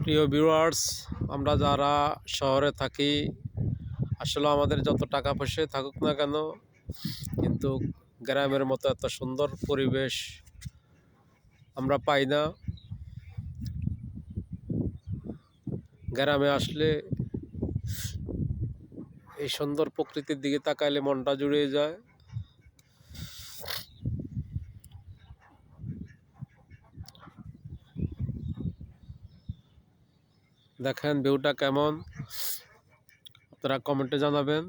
প্রিয় ভিউয়ার্স, আমরা যারা শহরে থাকি আসলে আমাদের যত টাকা পয়সা থাকুক না কেন, কিন্তু গ্রামের মতো এত সুন্দর পরিবেশ আমরা পাই না। গ্রামে আসলে এই সুন্দর প্রকৃতির দিকে তাকাইলে মনটা জুড়িয়ে যায়। দেখেন ভিউটা কেমন, আপনারা কমেন্টে জানাবেন।